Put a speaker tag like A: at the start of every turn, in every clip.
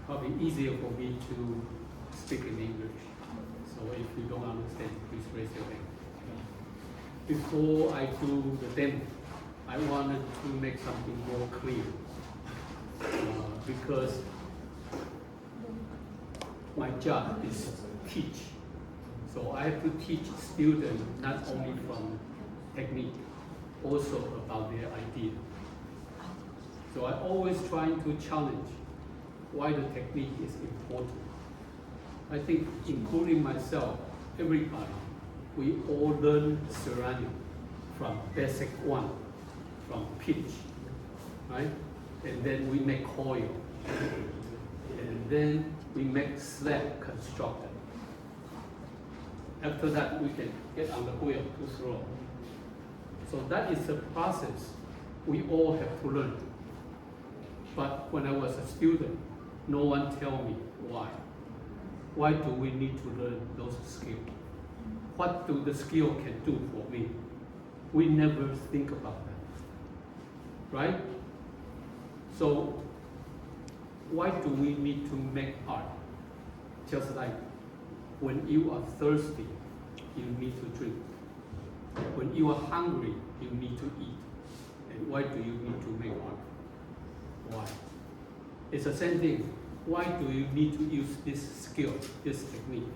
A: probably easier for me to speak in English. So if you don't understand, please raise your hand. Before I do the demo, I wanted to make something more clear because my job is teach. So I have to teach students not only from technique, also about their idea. So I always trying to challenge why the technique is important. I think including myself, everybody, we all learn ceramic from basic one, from pitch, right? And then we make coil. And then we make slab constructed. After that, we can get on the wheel to throw. So that is the process we all have to learn. But when I was a student, no one tell me why. Why do we need to learn those skills? What do the skill can do for me? We never think about that, right? So why do we need to make art? Just like when you are thirsty, you need to drink. When you are hungry, you need to eat. And why do you need to make art? Why? It's the same thing. Why do you need to use this skill, this technique?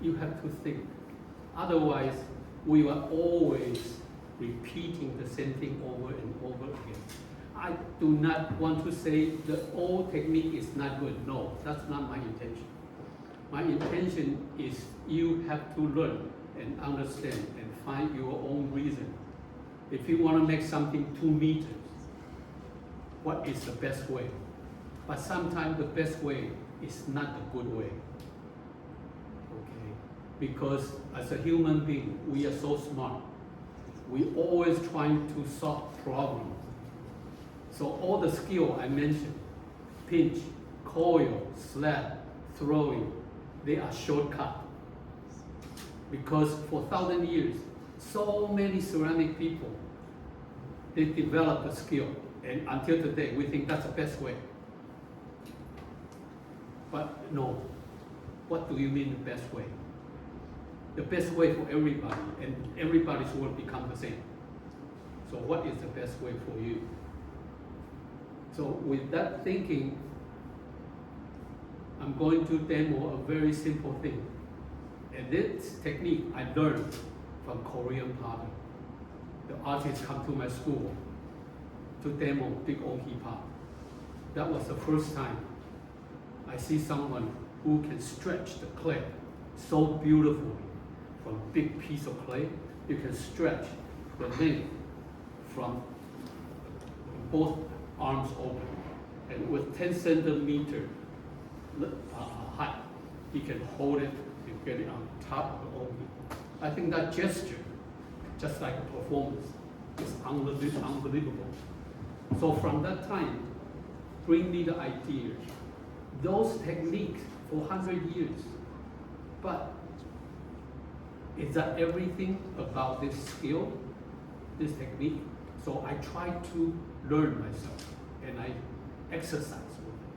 A: You have to think. Otherwise, we are always repeating the same thing over and over again. I do not want to say that all technique is not good. No, that's not my intention. My intention is you have to learn and understand and find your own reason. If you want to make something 2 meters, what is the best way? But sometimes the best way is not the good way. Okay? Because as a human being, we are so smart. We always trying to solve problems. So all the skill I mentioned, pinch, coil, slab, throwing, they are shortcut. Because for 1,000 years, so many ceramic people, they developed the skill. And until today, we think that's the best way. But no, what do you mean the best way? The best way for everybody, and everybody's work become the same. So what is the best way for you? So with that thinking, I'm going to demo a very simple thing. And this technique I learned from Korean potter. The artists come to my school to demo big old hip hop. That was the first time I see someone who can stretch the clay so beautifully. From a big piece of clay, you can stretch the length from both arms open. And with 10 centimeter height, you can hold it and get it on top of the opening. I think that gesture, just like a performance, is unbelievable. So from that time, bring me the idea. Those techniques for 100 years. But is that everything about this skill, this technique? So I try to learn myself and I exercise with it.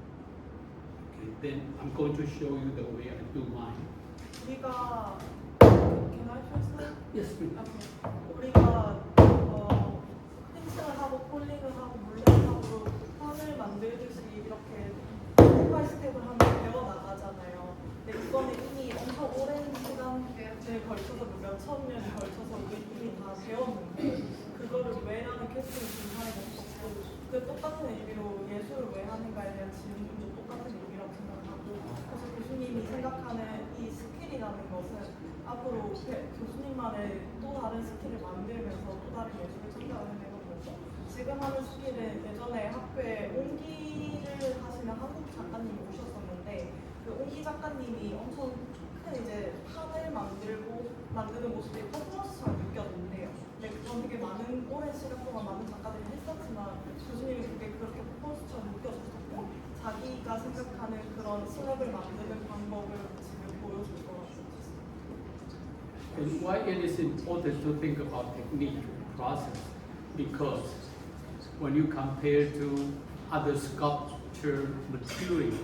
A: Okay, then I'm going to show you the way I do mine.
B: 우리가 Can I translate?
A: Yes, please.
B: Okay. 우리가 펜싱을 하고 폴링을 하고 물레하고 판을 만들듯이 이렇게 스텝 바이 스텝을 하면 배워 나가잖아요. 근데 이거는 이미 엄청 오랜 시간에 걸쳐서 몇천 년에 걸쳐서 이미 다 배웠는데 그거를 왜 하는 캐스팅 중간에 없었고 그 똑같은 의미로 예술을 왜 하는가에 대한 질문도 똑같은 의미라고 생각하고 그래서 교수님이 생각하는 이 스킬이라는 것은 앞으로 교수님만의 또 다른 스킬을 만들면서 또 다른 예술을 찾아가는 거고 지금 하는 스킬은 예전에 학교에 옹기를 하시는 한국 작가님이 오셨었는데 그 옹기 작가님이 엄청 큰 이제 판을 만드는 모습이 퍼포먼스처럼 느껴졌는데요. 근데 그건 되게 많은 오랜 시간 동안 많은 작가들이 했었지만 교수님이 그렇게 퍼포먼스처럼 느껴졌었고 자기가 생각하는 그런 슬랩을 만드는 방법을 지금 보여줄 거라고.
A: And why it is important to think about technique process? Because when you compare to other sculptures, texture, material,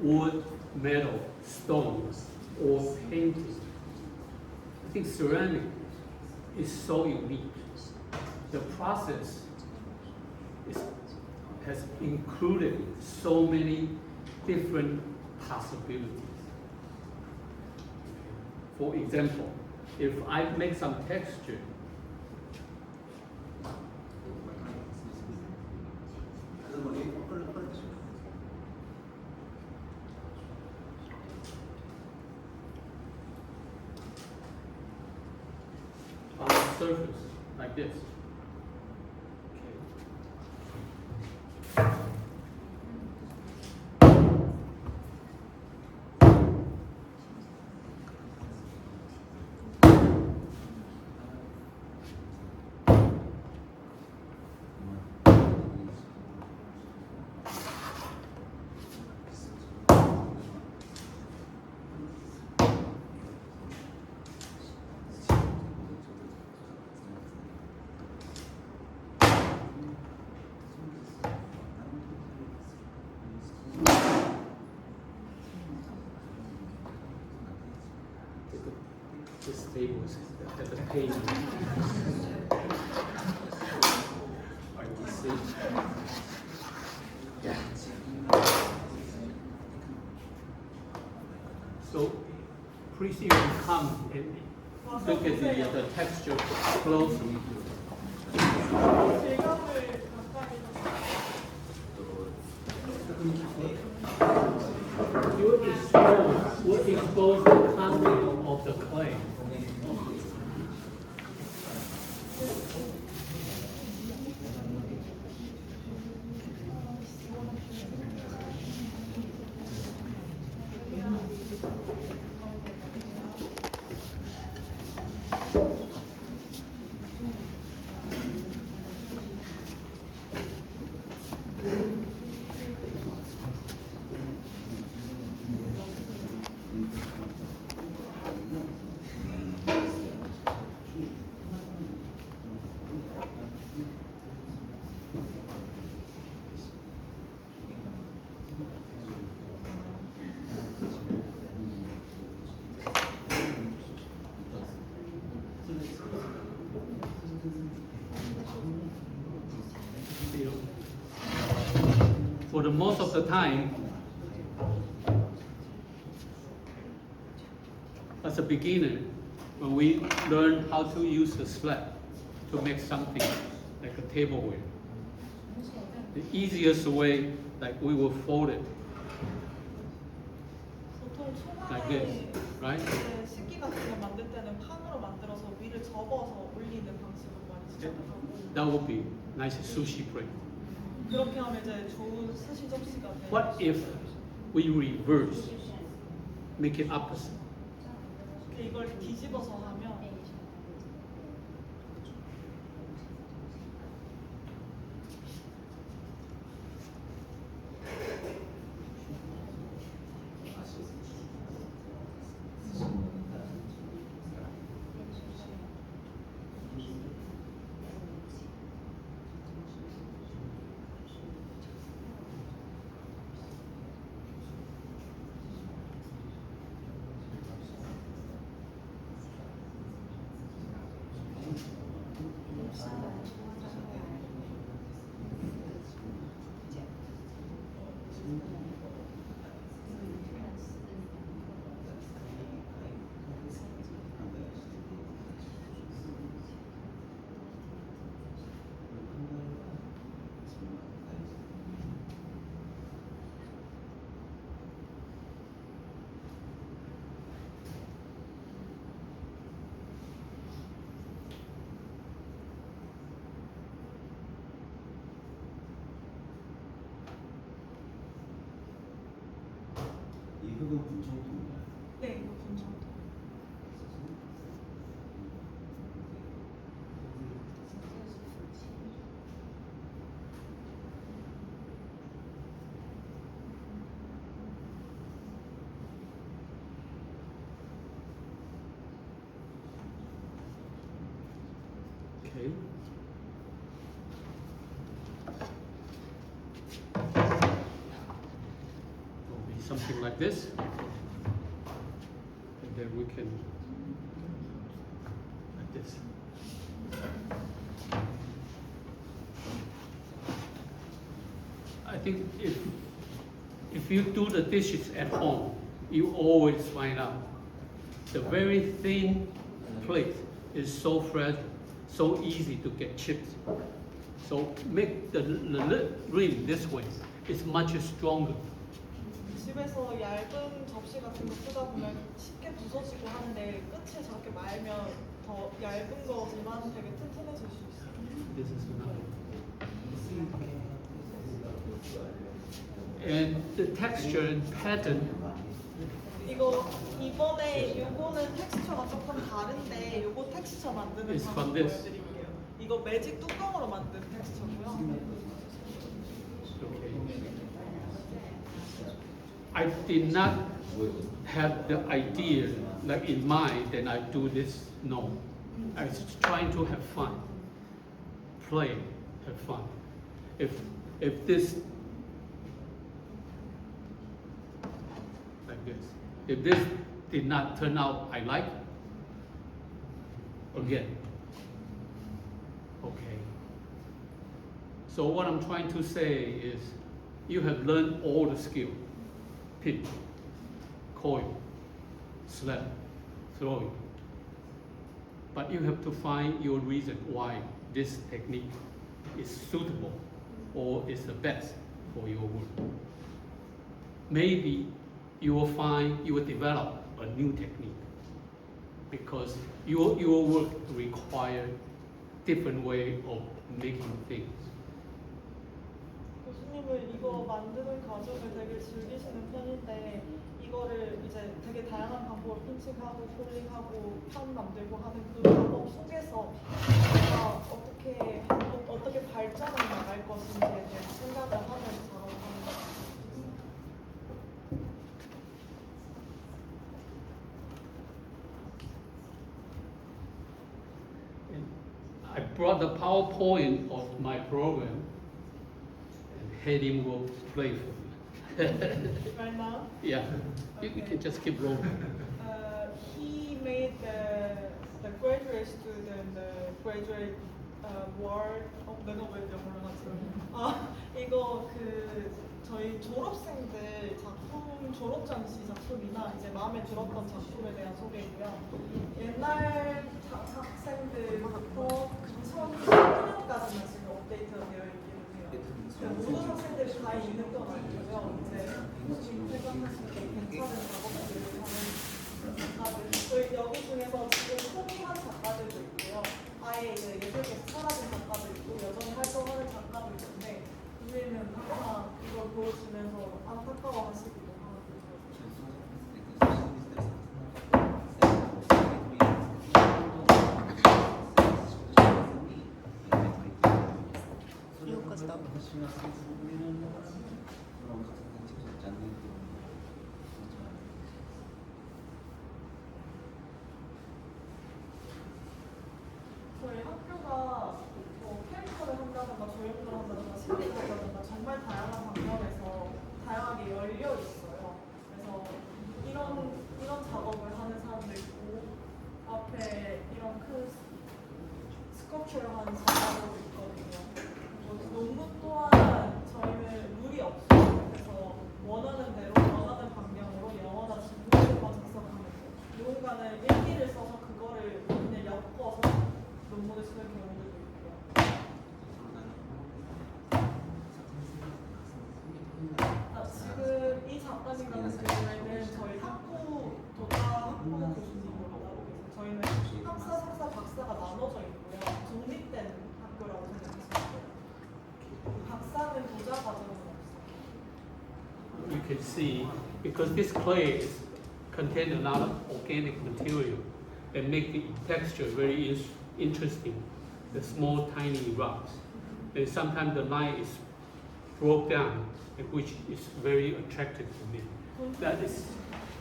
A: wood, metal, stones, or painting. I think ceramic is so unique. The process has included so many different possibilities. For example, if I make some texture, on the surface, like this. This table is at the page. See? Yeah. So please you can come and look at the texture closely.
B: 질감을 가까이
A: You expose the content of the clay. For the most of the time, as a beginner, when we learn how to use the slab to make something like a tableware, the easiest way, like we will fold it
B: 보통
A: like this,
B: 초반에
A: right?
B: 이제 식기 같은 거 만들 때는 판으로 만들어서 위를 접어서 올리는 방식으로 많이 시작을 하고
A: That would be nice sushi plate.
B: 그렇게 하면 이제 좋은 스시 접시가 돼요.
A: What if we reverse, make it opposite?
B: 이걸 뒤집어서 하면
C: 이 흙은 분청토인가요?
B: 네, 이거 분정도.
A: Okay. something like this. And then we can, like this. I think if you do the dishes at home, you always find out the very thin plate is so fragile, so easy to get chips. So make the rim this way. It's much stronger.
B: 집에서 얇은 접시 같은 거 쓰다 보면 쉽게 부서지고 하는데 끝에 저렇게 말면 더 얇은 거지만 되게 튼튼해질 수 있어요.
A: This is another. And the texture and pattern
B: 이번에 요거는 텍스처가 조금 다른데 요거 텍스처 만드는
A: It's
B: 방법
A: from this.
B: 보여드릴게요. 이거 매직 뚜껑으로 만든 텍스처고요.
A: Okay. I did not have the idea like in mind that I do this. No, I was trying to have fun, play, have fun. If this like this, if this did not turn out I like, again. Okay. So what I'm trying to say is, you have learned all the skill. Pin, coil, slap, throwing. But you have to find your reason why this technique is suitable or is the best for your work. Maybe you will develop a new technique because your work requires different way of making things.
B: 교수님은 이거 만드는 과정을 되게 즐기시는 편인데 이거를 이제 되게 다양한 방법으로 핀칭하고 폴링하고 판 만들고 하는 그 방법 속에서 내가 어떻게 발전해 나갈 것인지에 대한 생각을 하면서 작업하는 것 같아요.
A: I brought the PowerPoint of my program, and Hedim will play for me.
B: Right now?
A: Yeah, you can just keep rolling.
B: He made the graduate student the graduate word. 내가 왜 영어를 하지? 이거 저희 졸업생들 작품 졸업장시 작품이나 이제 마음에 들었던 작품에 대한 소개이고요. 옛날 학생들부터 2010년까지만 지금 업데이트가 되어 있기는 해요. 모든 학생들이 다 있는 건 아니고요. 이제 지금 생각하시는 게 괜찮은 작업들을 하는 작가들. 저희 여기 중에서 지금 포기한 작가들도 있고요. 아예 이제 예술계에서 사라진 작가도 있고 여전히 활동하는 작가도 있는데 우리는 항상 이걸 보여주면서 안타까워하시기도 하고. 저희 학교가 캐릭터를 한다던가 조형을 한다던가 시를 한다던가 정말 다양한 방면에서 다양하게 열려 있어요. 그래서 이런 작업을 하는 사람도 있고 앞에 이런 큰 스컬프처를 하는 작가들도 있거든요. 농구 또한 저희는 룰이 없어요. 그래서 원하는 대로 원하는 방향으로 영어나 진로만 작성하면 돼요. 누군가는 일기를 써서 그거를 그냥 엮어서 논문을 쓰는 경우들도 있고요. 지금 이 작가님 같은 경우에는 저희 도자 학부 교수님으로 나오고 계세요. 저희는 학사, 석사, 박사가 나눠져 있고요. 독립된 학교라고 생각하시면 돼요. 박사는 도자 과정은 없어요.
A: You can see, because this clay contains a lot of organic material that make the texture very interesting. The small, tiny rocks. And sometimes the line is broke down, which is very attractive to me. That is,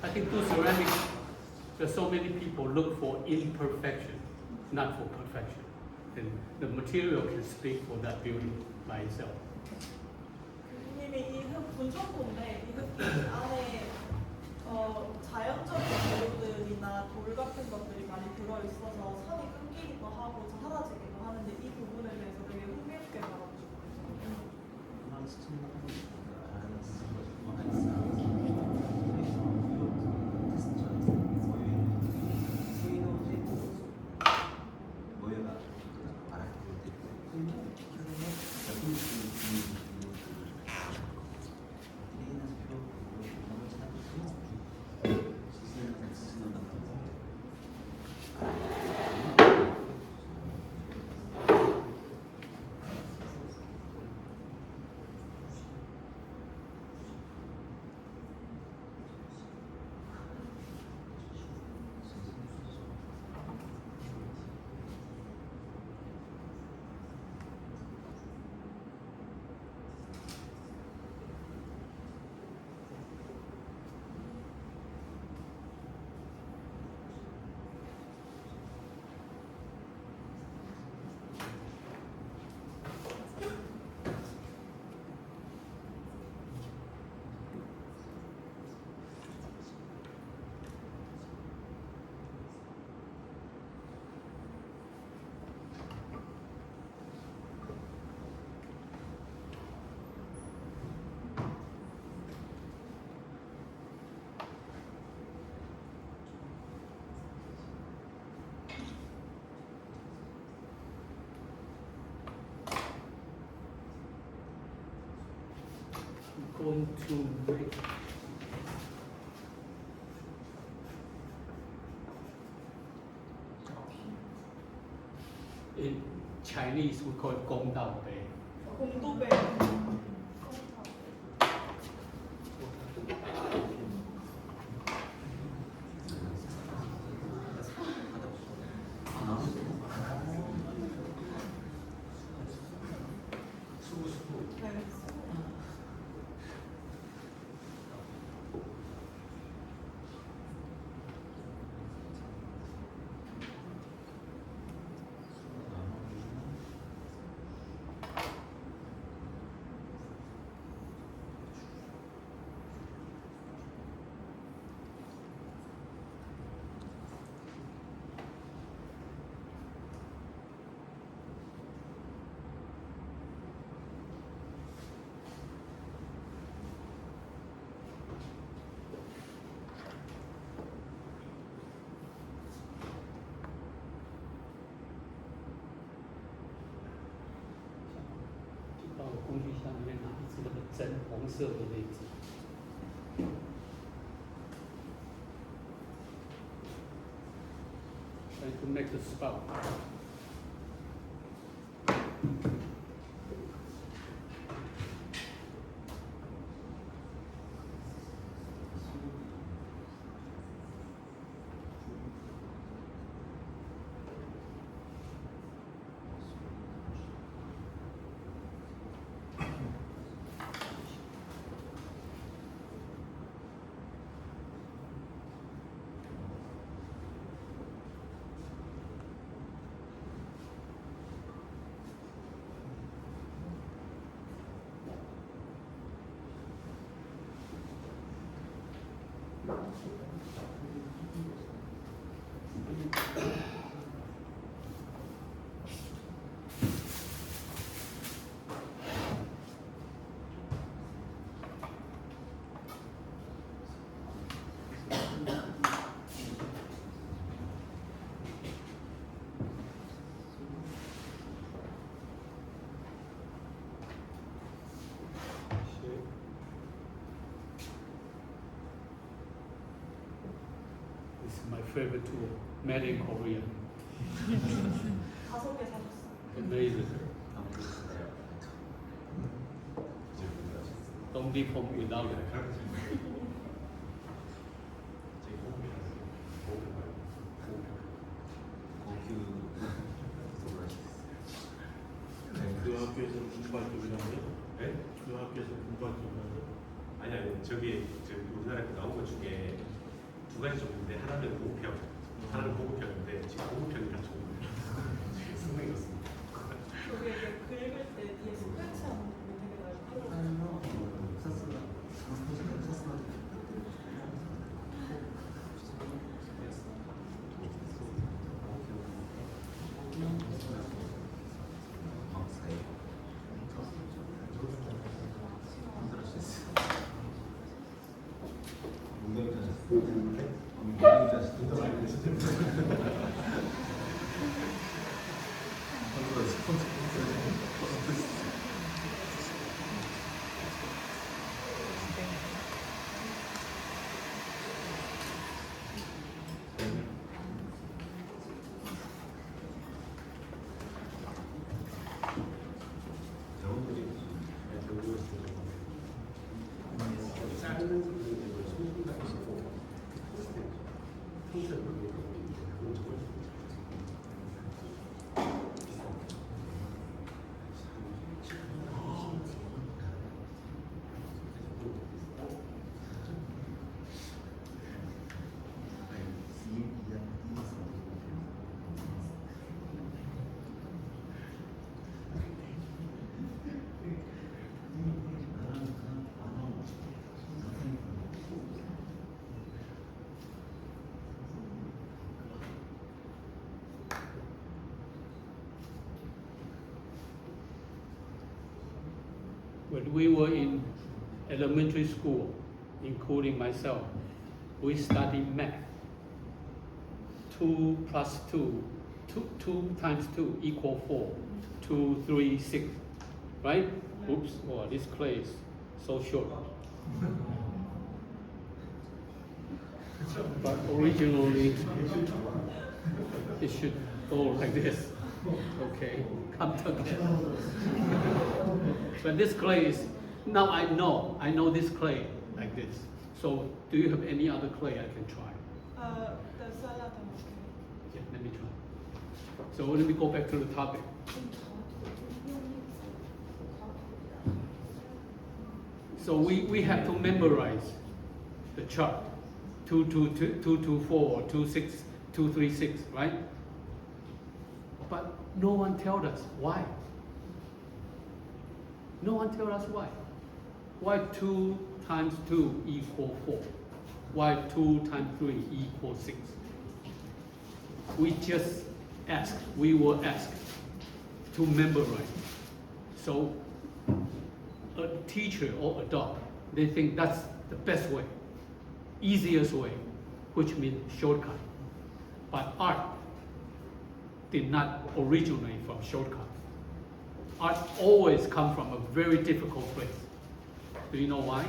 A: I think through ceramics, there's so many people look for imperfection, not for perfection. And the material can speak for that beauty by itself.
B: 교수님이 이 흙 분석본데 이 흙 안에
A: going to make in Chinese we call it Gong Dao Bei.
B: 공도배. 네.
A: 工具箱里面拿一支那个针，红色的那一支。Trying to make the spout. This is my favorite tool, made in Korea.
B: 5개 사줬어.
A: Amazing. Don't leave home without it.
D: 그 학교에서 공부할 쪽이라고요?
E: 네?
D: 그 학교에서 공부할 쪽이라고요?
E: 아니 저기 우리나라에 나온 것 중에 두 가지 종류인데 하나는 고급형, 하나는 고급형인데 지금 고급형이랑 좋은 거예요. 상당히 좋습니다.
B: 여기 이게 긁을 때 뒤에 스크래치 하는 부분이 되게 날카로워. When we were in elementary school, including myself, we studied math. 2 plus 2, 2 times 2 equal 4. 2, 3, 6, right? Oops, oh, this clay is so short.
A: But originally, it should go like this. Okay, come together. But this clay is, now I know this clay like this. So do you have any other clay I can try?
B: The salad and
A: Yeah, let me try. So let me go back to the topic. So we have to memorize the chart, 224 or 236, right? But no one tells us why. No one tells us why. Why 2 times 2 equals 4? Why 2 times 3 equals 6? We just ask, we were asked to memorize. So a teacher or adult, they think that's the best way, easiest way, which means shortcut. But art did not originate from shortcut. Art always comes from a very difficult place. Do you know why?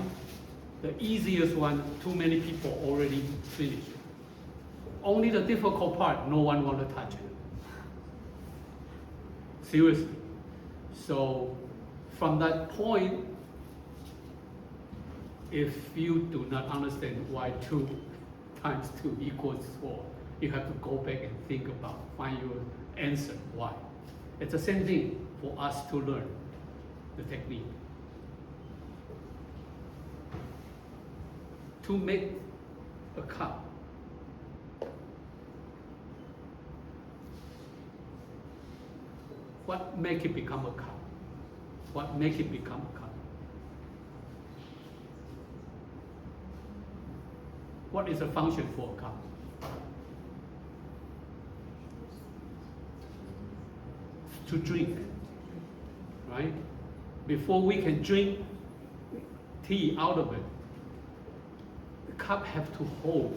A: The easiest one, too many people already finished. Only the difficult part, no one want to touch it. Seriously. So from that point, if you do not understand why 2 times 2 equals 4, you have to go back and think about, find your answer, why. It's the same thing for us to learn the technique. To make a cup, what make it become a cup? What make it become a cup? What is the function for a cup? To drink, right? Before we can drink tea out of it, the cup have to hold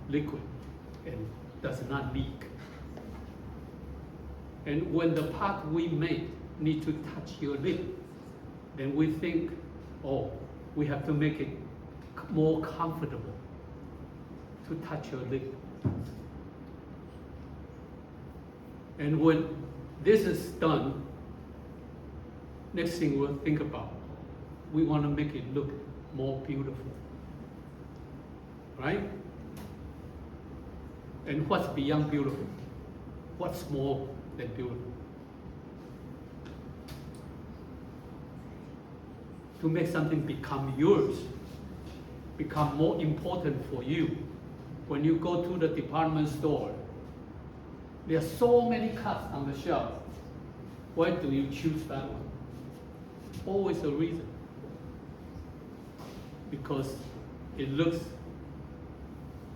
A: liquid and does not leak. And when the pot we made need to touch your lip, then we think, oh, we have to make it more comfortable to touch your lip. And when this is done, next thing we'll think about, we want to make it look more beautiful, right? And what's beyond beautiful? What's more than beautiful? To make something become yours, become more important for you. When you go to the department store, there are so many cups on the shelf. Why do you choose that one? Always a reason. Because it looks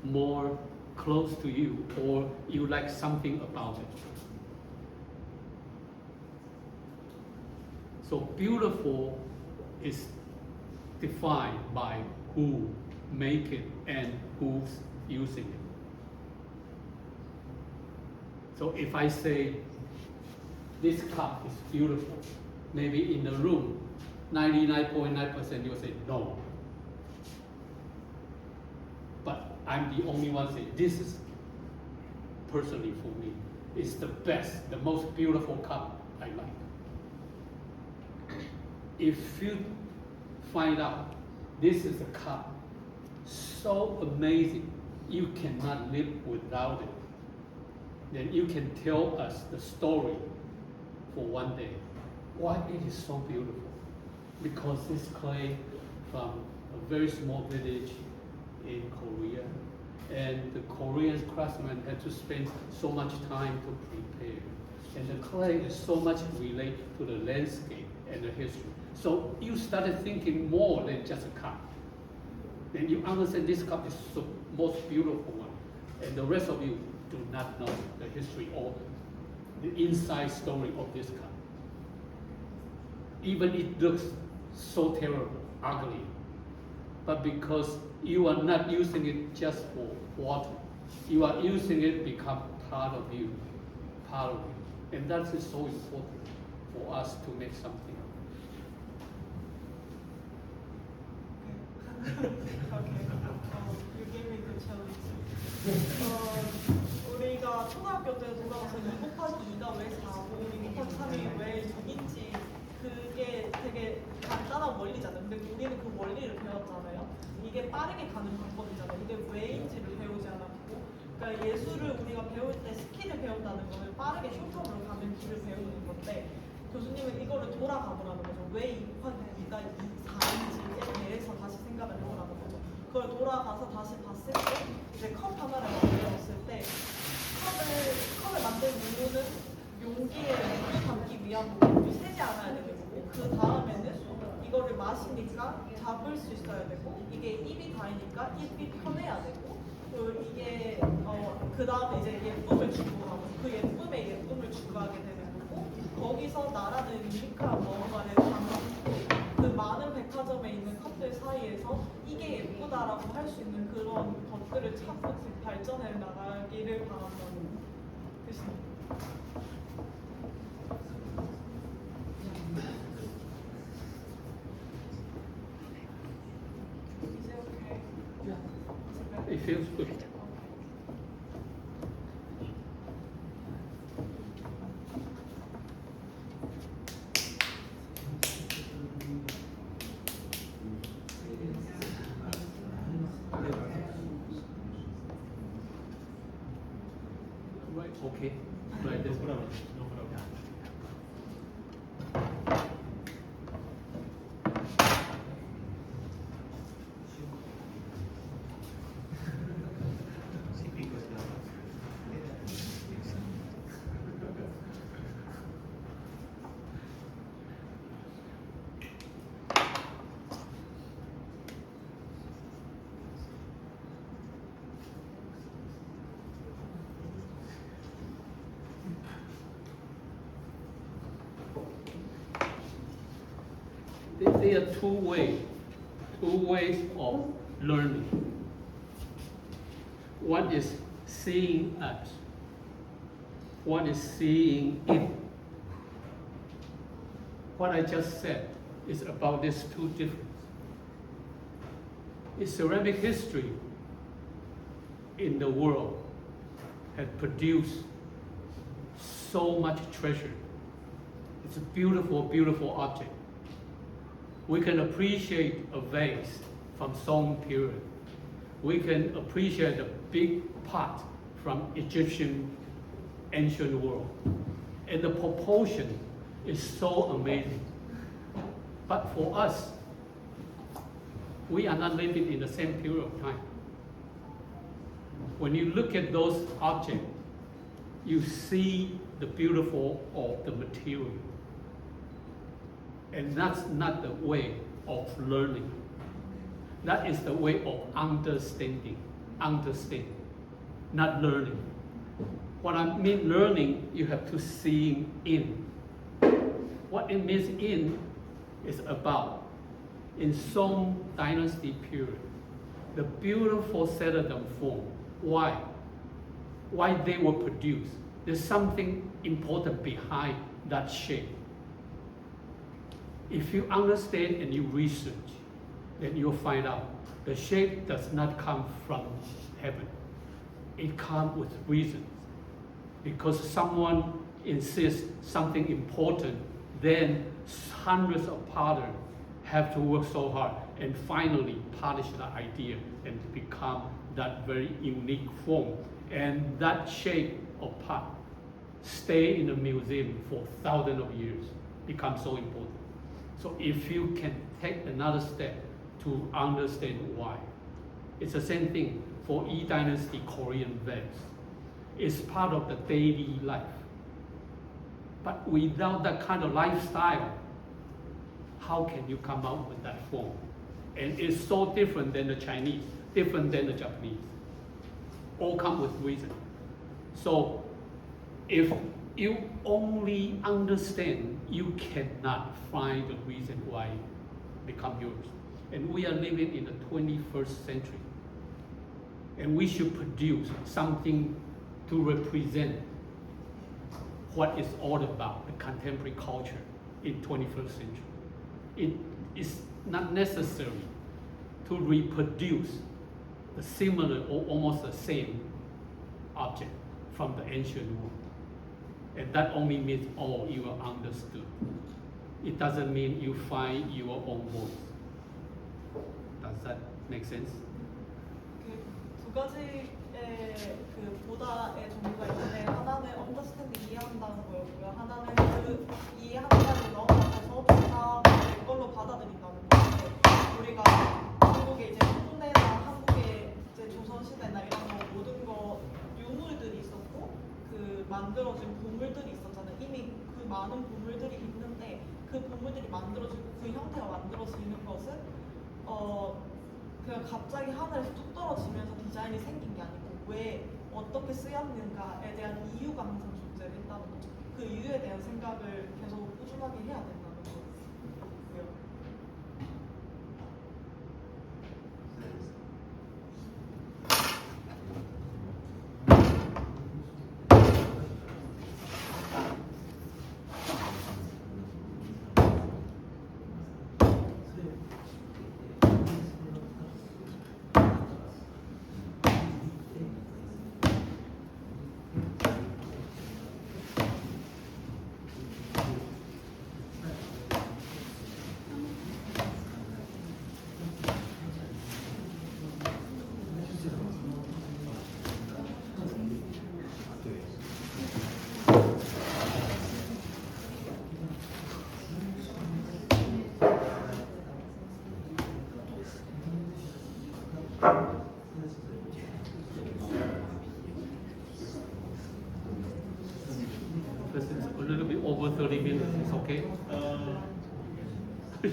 A: more close to you, or you like something about it. So beautiful is defined by who make it and who's using it. So if I say this cup is beautiful, maybe in the room, 99.9% you'll say no. But I'm the only one saying this is personally for me. It's the best, the most beautiful cup I like. If you find out this is a cup so amazing, you cannot live without it, then you can tell us the story for one day. Why it is so beautiful? Because this clay from a very small village in Korea, and the Korean craftsmen had to spend so much time to prepare. And the clay is so much related to the landscape and the history. So you started thinking more than just a cup. Then you understand this cup is the most beautiful one. And the rest of you do not know the history or the inside story of this cup. Even it looks so terrible, ugly. But because you are not using it just for water, you are using it become part of you, part of you. And that is so important for us to make something.
B: You gave me the challenge. 우리가 초등학교 때 돌아가서 2 곱하기 2가 왜 4고 2 곱하기 3이 왜 6인지 그게 되게 간단한 원리잖아요. 근데 우리는 그 원리를 배웠잖아요. 이게 빠르게 가는 방법이잖아요. 이게 왜인지를 배우지 않았고, 그러니까 예술을 우리가 배울 때 스킬을 배운다는 거는 빠르게 흉터로 가는 길을 배우는 건데, 교수님은 이거를 돌아가 보라는 거죠. 왜 2 곱하기 2가 4인지에 대해서 다시 생각을 해보라는 거죠. 그걸 돌아가서 다시 봤을 때 이제 컵 하나를 만들었을 때 컵을 만든 이유는 용기에 물을 담기 위한 물이 새지 않아야 되는 거고, 그 다음에는 이거를 마시니까 잡을 수 있어야 되고, 이게 입이 닿으니까 입이 편해야 되고, 또 이게 그 다음에 이제 예쁨을 추구하고, 그 예쁨에 예쁨을 추구하게 되는 거고, 거기서 나라는 유니크한 무언가를 담고, 그 많은 백화점에 있는 컵들 사이에서 이게 예쁘다라고 할 수 있는 그런 것들을 찾고 발전해 나가기를 바란다는 뜻입니다. 이제 오케이.
A: It feels good. Right, okay. Right, this one.
D: No problem.
A: There are two ways of learning. One is seeing us. One is seeing it. What I just said is about these two differences. In ceramic history in the world has produced so much treasure. It's a beautiful, beautiful object. We can appreciate a vase from Song period. We can appreciate a big pot from Egyptian ancient world. And the proportion is so amazing. But for us, we are not living in the same period of time. When you look at those objects, you see the beautiful of the material. And that's not the way of learning. That is the way of understanding, not learning. What I mean learning, you have to see in. What it means in is about, in Song Dynasty period, the beautiful celadon form. Why? Why they were produced. There's something important behind that shape. If you understand and you research, then you'll find out the shape does not come from heaven. It comes with reasons. Because someone insists something important, then hundreds of potters have to work so hard and finally polish the idea and become that very unique form. And that shape of pot stay in the museum for thousands of years, becomes so important. So if you can take another step to understand why. It's the same thing for Yi Dynasty Korean vase. It's part of the daily life. But without that kind of lifestyle, how can you come out with that form? And it's so different than the Chinese, different than the Japanese. All come with reason. So if you only understand, you cannot find the reason why it become yours. And we are living in the 21st century. And we should produce something to represent what it's all about, the contemporary culture in 21st century. It is not necessary to reproduce the similar or almost the same object from the ancient world. And that only means, oh, you are understood. It doesn't mean you find your own voice. Does that make sense?
B: 그 두 가지의 그 보다의 종류가 있는데 하나는 understand 이해한다는 거였고요. 하나는 그 이해한다는 넘어가서 다 내 걸로 받아들인다는 건데 우리가 한국에 이제 홍대나 한국의 이제 조선시대나 이런 거 모든 거 유물들이 있었고 그 만들어진 보물들이 있었잖아요. 이미 그 많은 보물들이 있는데 그 보물들이 만들어지고 그 형태가 만들어지는 것은 그냥 갑자기 하늘에서 툭 떨어지면서 디자인이 생긴 게 아니고 왜 어떻게 쓰였는가에 대한 이유가 항상 존재를 했다는 거죠. 그 이유에 대한 생각을 계속 꾸준하게 해야 된다는 거고요.
A: This is a little bit over 30 minutes. It's okay?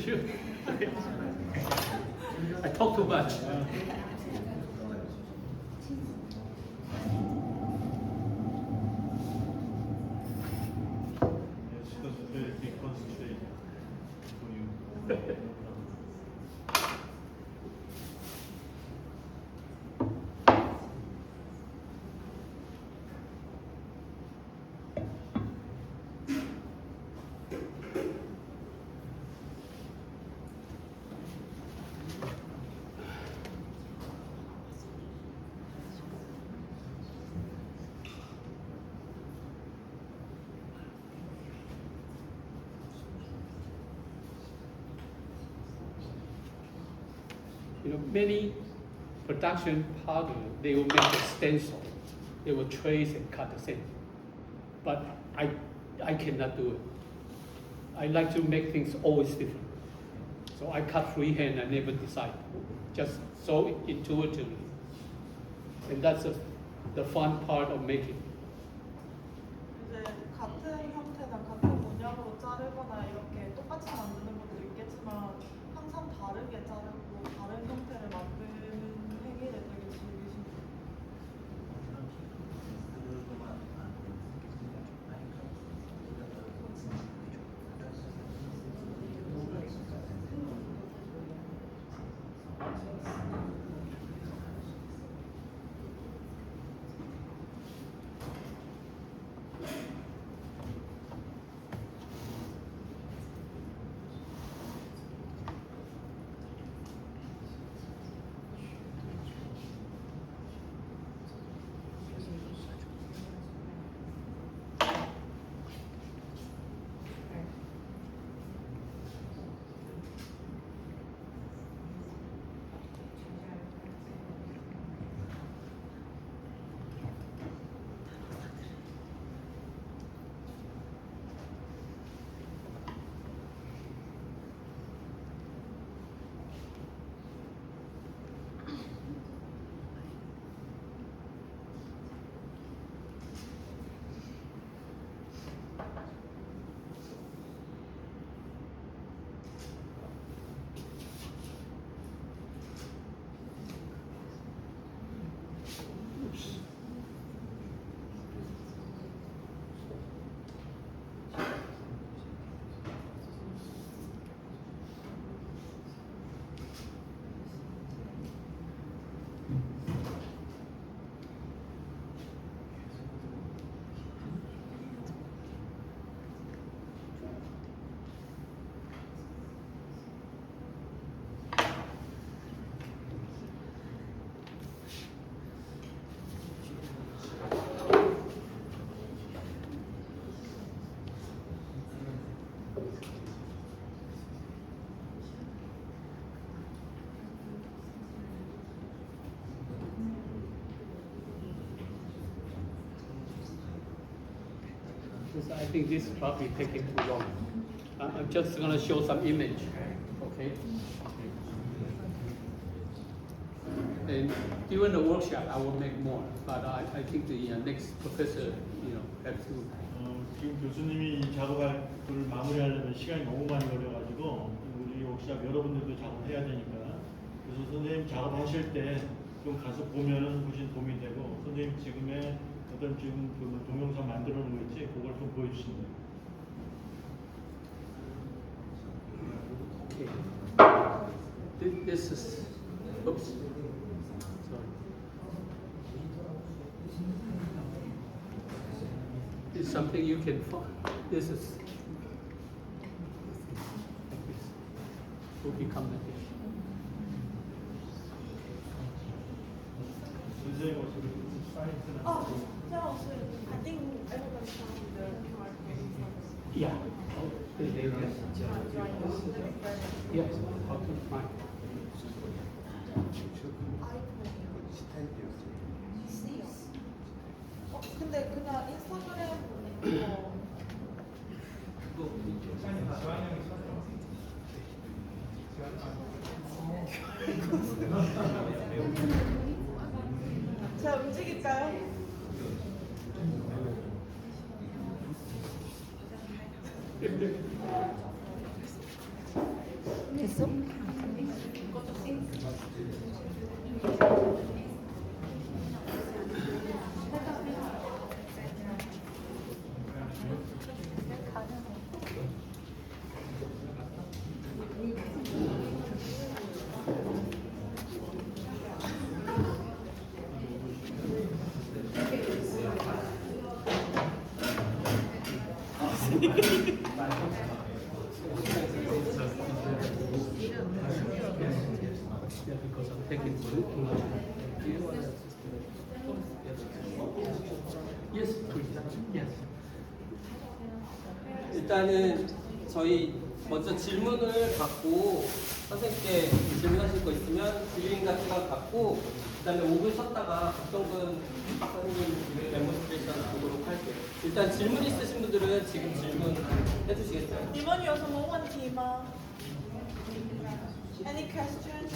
A: Sure. I talk too much.
D: Yes, because it's very big concentration for you.
A: You know, many production powder, they will make a stencil. They will trace and cut the same. But I cannot do it. I like to make things always different. So I cut freehand, I never decide. Just so intuitively. And that's the fun part of making.
B: 이제 같은 형태나 같은 모양으로 자르거나 이렇게 똑같이 만드는 것도 있겠지만 항상 다르게 자르고 다른 형태를 만드는 행위를 되게 즐기십니다.
A: Because I think this is probably taking too long. I'm just gonna show some image, okay? And during the workshop, I will make more, but I think the next professor, have to.
D: 지금 교수님이 이 작업을 마무리하려면 시간이 너무 많이 걸려가지고 우리 워크샵 여러분들도 작업을 해야 되니까 그래서 선생님 작업하실 때 좀 가서 보면은 훨씬 도움이 되고 선생님 지금의 어떤 지금 그 동영상 만들어 놓은 거 있지 그걸 좀 보여주시면 돼요.
A: Okay. This is, oops, sorry. It's something you can find. This is, will become the dish.
D: 선생님 어차피 사이트나
B: Oh, no, so I think everybody found the QR code.
A: Yeah. Yes, okay, fine.
B: 근데 그냥 인스타그램 제가 움직일까요? 됐어?
A: Yeah, because I'm taking too much. Yes, please. Yes.
F: 일단은 저희 먼저 질문을 받고 선생님께 질문하실 거 있으면 질문 같은 걸 받고 그다음에 5분 쉬었다가 박정근 박사님 데모스트레이션 보도록 할게요. 일단 질문 있으신 분들은 지금 질문 해주시겠어요?
B: 이번 여성 너무 많지만 Any questions?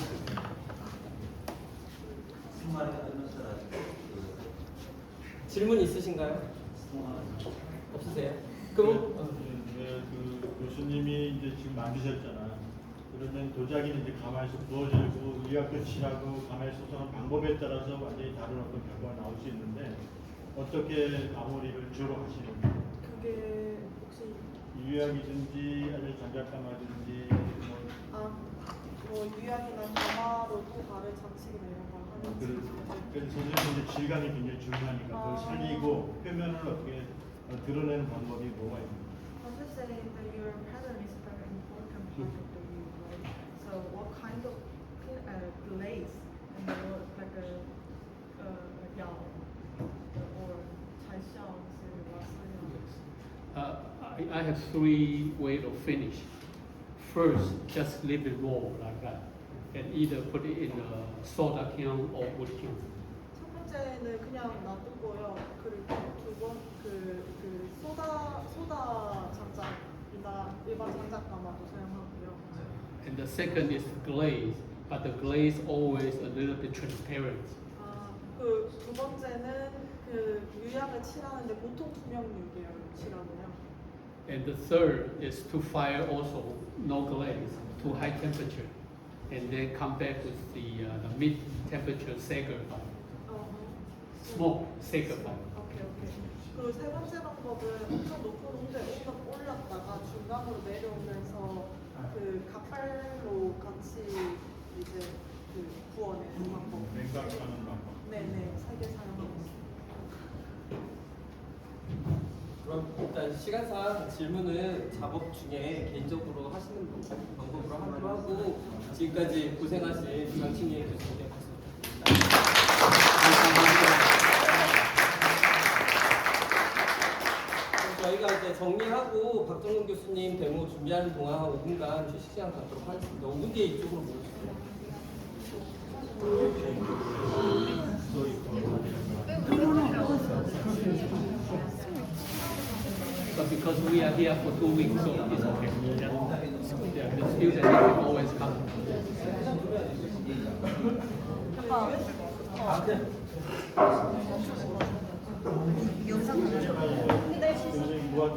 F: 질문 있으신가요? 없으세요? 그럼
D: 그 교수님이 이제 지금 만드셨잖아. 그러면 도자기는 이제 가마에서 부어지고 유약도 칠하고 가마에 쏟아는 방법에 따라서 완전히 다른 어떤 결과가 나올 수 있는데 어떻게 마무리를 주로 하시는지
B: 그게 혹시
D: 유약이든지 아니면 장작가마든지
B: 뭐 유약이나 가마로 또 다른 장식이나 이런 걸 하는지
D: 그래서 선생님 이제 질감이 굉장히 중요하니까 그걸 살리고 표면을 어떻게 드러내는 방법이 뭐가 있나요?
B: I was just saying that your pattern is very important part of the view, right? So what kind of glaze and what like a yao or chaishang
A: I have three ways of finish. First, just leave it raw like that, and either put it in a soda can or wood can.
B: 첫 번째는 그냥 놔두고요. 그리고 두 번 그 소다 장작이나 일반 장작 가마도 사용하고요.
A: And the second is glaze, but the glaze always a little bit transparent.
B: 그 두 번째는 그 유약을 칠하는데 보통 투명유계열 칠하고요.
A: And the third is to fire also no glaze to high temperature, and then come back with the mid temperature Sager fire, smoke Sager fire.
B: 오케이. 그리고 세 번째 방법은 엄청 높은 온도에 올렸다가 중간으로 내려오면서 그 갓발로 같이 이제 그 구워내는 방법.
D: 냉각하는 방법.
B: 네네, 3개 사용하고 있습니다.
F: 그럼 일단 시간상 질문은 작업 중에 개인적으로 하시는 방법으로 하기로 하고 지금까지 고생하신 장충희 교수님께 박수 부탁드립니다. 저희가 이제 정리하고 박정근 교수님 데모 준비하는 동안 5분간 휴식 시간 갖도록 하겠습니다. 5분 뒤에 이쪽으로 모여주세요.
A: but because we are here for 2 weeks, so it's okay. Yeah, the student can always come.
B: 영상
D: 굉장히 무한